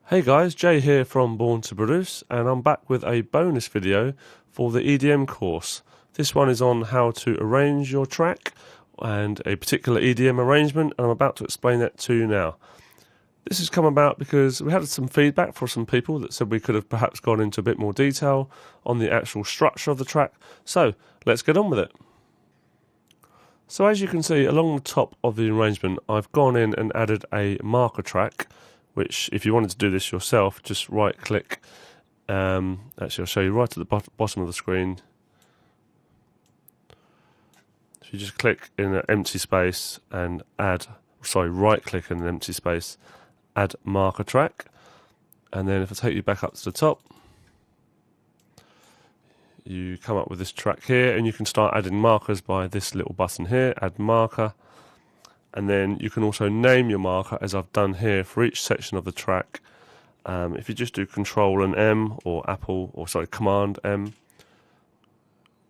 Hey guys, Jay here from Born to Produce, and I'm back with a bonus video for the EDM course. This one is on how to arrange your track and a particular EDM arrangement, and I'm about to explain that to you now. This has come about because we had some feedback from some people that said we could have perhaps gone into a bit more detail on the actual structure of the track, so let's get on with it. So as you can see along the top of the arrangement, I've gone in and added a marker track, which if you wanted to do this yourself, just right click, actually I'll show you right at the bottom of the screen. So you just click in an empty space and right click in an empty space, add marker track, and then if I take you back up to the top, you come up with this track here, and you can start adding markers by this little button here, add marker, and then you can also name your marker as I've done here for each section of the track. If you just do Control and M or Command M,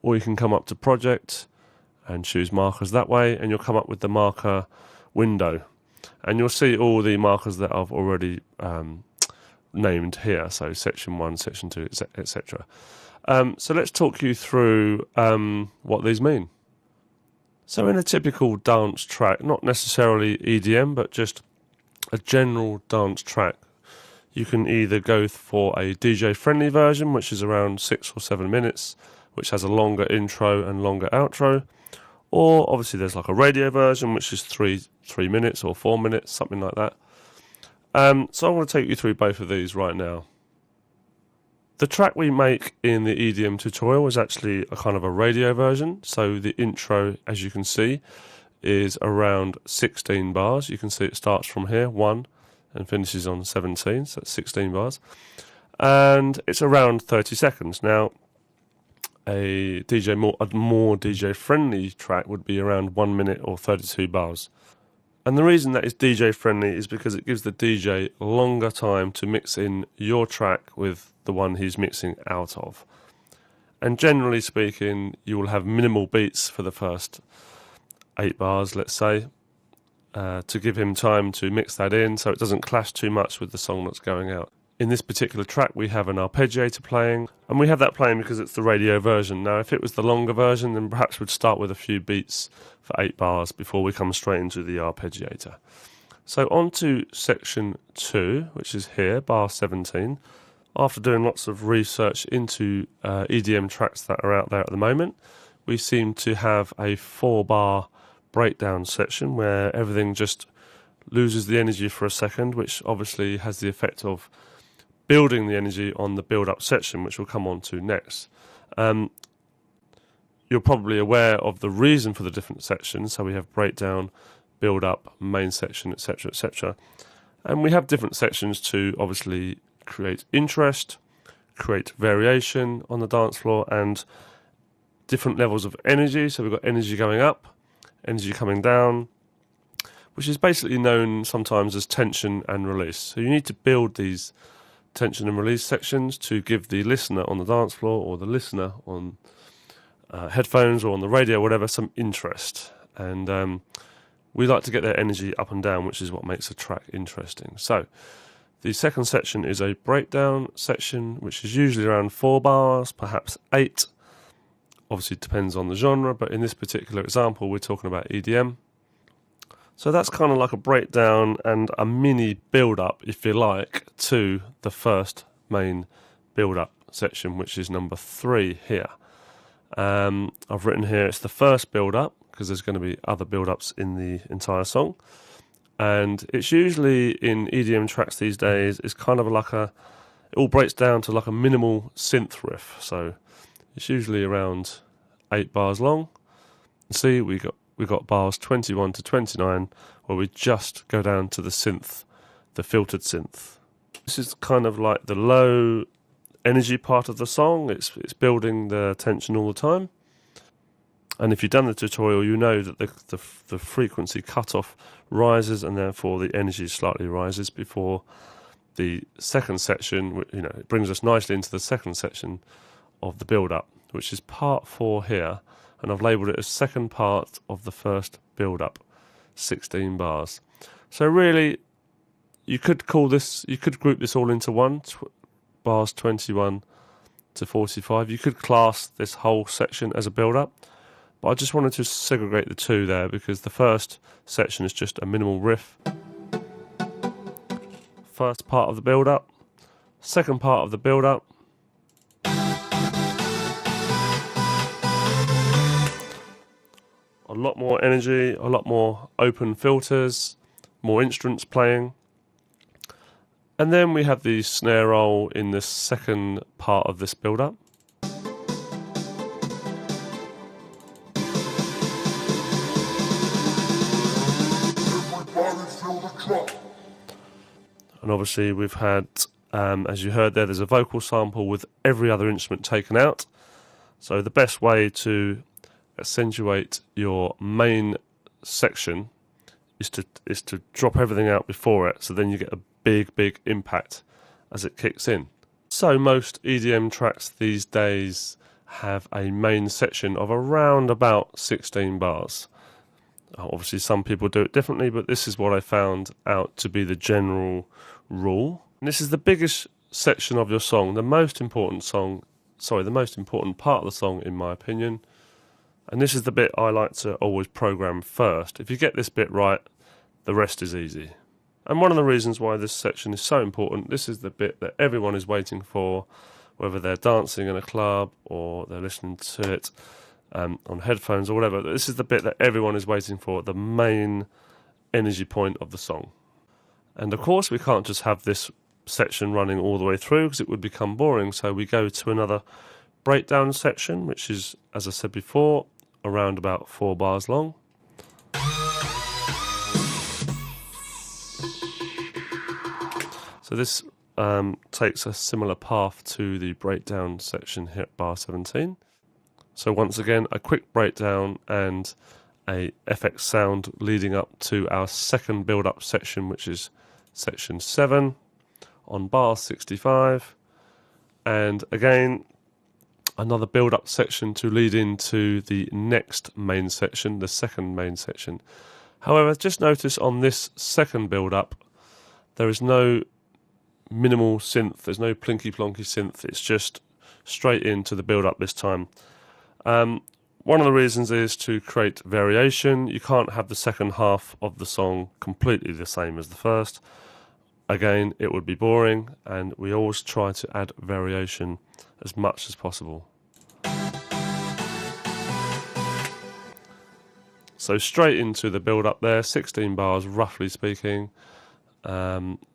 or you can come up to Project and choose markers that way, and you'll come up with the marker window, and you'll see all the markers that I've already named here, so section 1, section 2, etc. So let's talk you through what these mean. So in a typical dance track, not necessarily EDM, but just a general dance track, you can either go for a DJ friendly version, which is around 6 or 7 minutes, which has a longer intro and longer outro, or obviously there's like a radio version, which is 3 minutes or 4 minutes, something like that. So I'm going to take you through both of these right now. The track we make in the EDM tutorial is actually a kind of a radio version, so the intro, as you can see, is around 16 bars. You can see it starts from here, 1, and finishes on 17, so it's 16 bars. And it's around 30 seconds. Now, a more DJ-friendly track would be around 1 minute or 32 bars. And the reason that is DJ friendly is because it gives the DJ longer time to mix in your track with the one he's mixing out of. And generally speaking, you will have minimal beats for the first 8 bars, let's say, to give him time to mix that in so it doesn't clash too much with the song that's going out. In this particular track, we have an arpeggiator playing, and we have that playing because it's the radio version. Now, if it was the longer version, then perhaps we'd start with a few beats for 8 bars before we come straight into the arpeggiator. So on to section 2, which is here, bar 17. After doing lots of research into EDM tracks that are out there at the moment, we seem to have a 4-bar breakdown section where everything just loses the energy for a second, which obviously has the effect of building the energy on the build-up section, which we'll come on to next. You're probably aware of the reason for the different sections, so we have breakdown, build-up, main section, etc., etc. And we have different sections to obviously create interest, create variation on the dance floor, and different levels of energy. So we've got energy going up, energy coming down, which is basically known sometimes as tension and release. So you need to build these tension and release sections to give the listener on the dance floor or the listener on headphones or on the radio, whatever, some interest. And we like to get their energy up and down, which is what makes a track interesting. So the second section is a breakdown section, which is usually around 4 bars, perhaps 8. Obviously it depends on the genre, but in this particular example, we're talking about EDM. So that's kind of like a breakdown and a mini build-up, if you like, to the first main build-up section, which is number 3 here. I've written here it's the first build-up, because there's going to be other build-ups in the entire song. And it's usually in EDM tracks these days, it's kind of like it all breaks down to like a minimal synth riff. So it's usually around 8 bars long. See, we got bars 21 to 29 where we just go down to the synth, the filtered synth. This is kind of like the low energy part of the song. It's building the tension all the time. And if you've done the tutorial, you know that the frequency cutoff rises, and therefore the energy slightly rises before the second section. You know, it brings us nicely into the second section of the build-up, which is part 4 here. And I've labelled it as second part of the first build-up, 16 bars. So really, you could call this, you could group this all into one, bars 21 to 45. You could class this whole section as a build-up, but I just wanted to segregate the two there because the first section is just a minimal riff. First part of the build-up, second part of the build-up, a lot more energy, a lot more open filters, more instruments playing. And then we have the snare roll in the second part of this build-up. And obviously we've had, as you heard there's a vocal sample with every other instrument taken out. So the best way to accentuate your main section is to drop everything out before it, so then you get a big impact as it kicks in. So most EDM tracks these days have a main section of around about 16 bars. Obviously some people do it differently, but this is what I found out to be the general rule. And this is the biggest section of your song, the most important part of the song in my opinion. And this is the bit I like to always program first. If you get this bit right, the rest is easy. And one of the reasons why this section is so important, this is the bit that everyone is waiting for, whether they're dancing in a club or they're listening to it on headphones or whatever. This is the bit that everyone is waiting for, the main energy point of the song. And of course we can't just have this section running all the way through because it would become boring, so we go to another breakdown section, which is, as I said before, around about 4 bars long. So this takes a similar path to the breakdown section here at bar 17. So once again, a quick breakdown and a FX sound leading up to our second build-up section, which is section 7 on bar 65. And again, another build-up section to lead into the next main section, the second main section. However, just notice on this second build-up, there is no minimal synth, there's no plinky-plonky synth, it's just straight into the build-up this time. One of the reasons is to create variation. You can't have the second half of the song completely the same as the first. Again, it would be boring, and we always try to add variation as much as possible. So straight into the build-up there, 16 bars roughly speaking,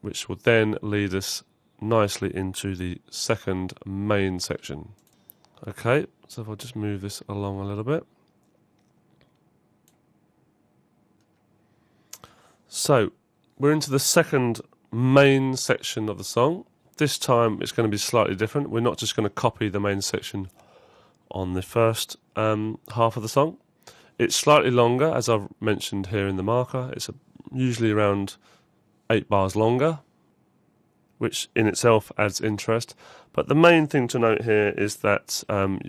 which will then lead us nicely into the second main section. Okay, so if I just move this along a little bit. So we're into the second main section of the song. This time it's going to be slightly different. We're not just going to copy the main section on the first half of the song. It's slightly longer, as I've mentioned here in the marker. It's usually around 8 bars longer, which in itself adds interest. But the main thing to note here is that,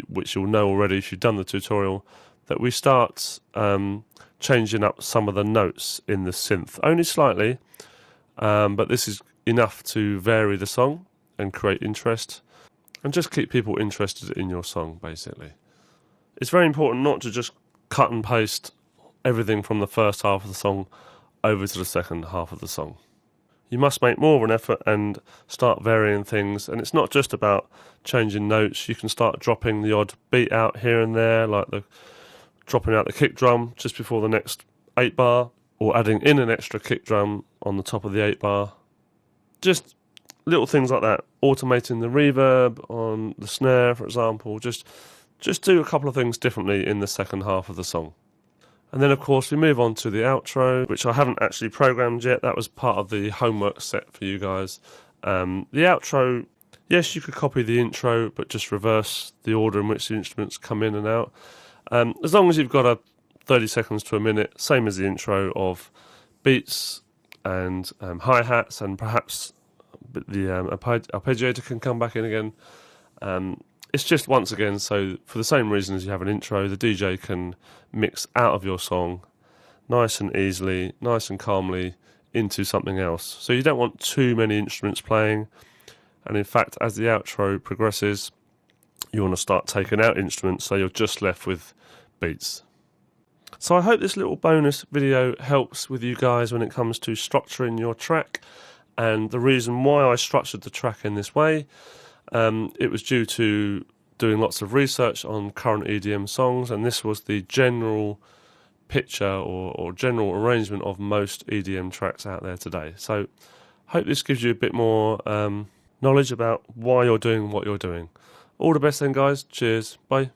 which you'll know already if you've done the tutorial, that we start changing up some of the notes in the synth, only slightly, but this is enough to vary the song and create interest and just keep people interested in your song, basically. It's very important not to just cut and paste everything from the first half of the song over to the second half of the song. You must make more of an effort and start varying things, and it's not just about changing notes. You can start dropping the odd beat out here and there, like dropping out the kick drum just before the next 8 bar, or adding in an extra kick drum on the top of the 8 bar. Just little things like that. Automating the reverb on the snare, for example. Just do a couple of things differently in the second half of the song. And then, of course, we move on to the outro, which I haven't actually programmed yet. That was part of the homework set for you guys. The outro, yes, you could copy the intro, but just reverse the order in which the instruments come in and out. As long as you've got a 30 seconds to a minute, same as the intro, of beats and hi-hats, and perhaps the arpeggiator can come back in again. It's just, once again, so for the same reason as you have an intro, the DJ can mix out of your song nice and easily, nice and calmly into something else. So you don't want too many instruments playing, and in fact as the outro progresses you want to start taking out instruments so you're just left with beats. So I hope this little bonus video helps with you guys when it comes to structuring your track. And the reason why I structured the track in this way, it was due to doing lots of research on current EDM songs, and this was the general picture or general arrangement of most EDM tracks out there today. So hope this gives you a bit more knowledge about why you're doing what you're doing. All the best then guys, cheers, bye.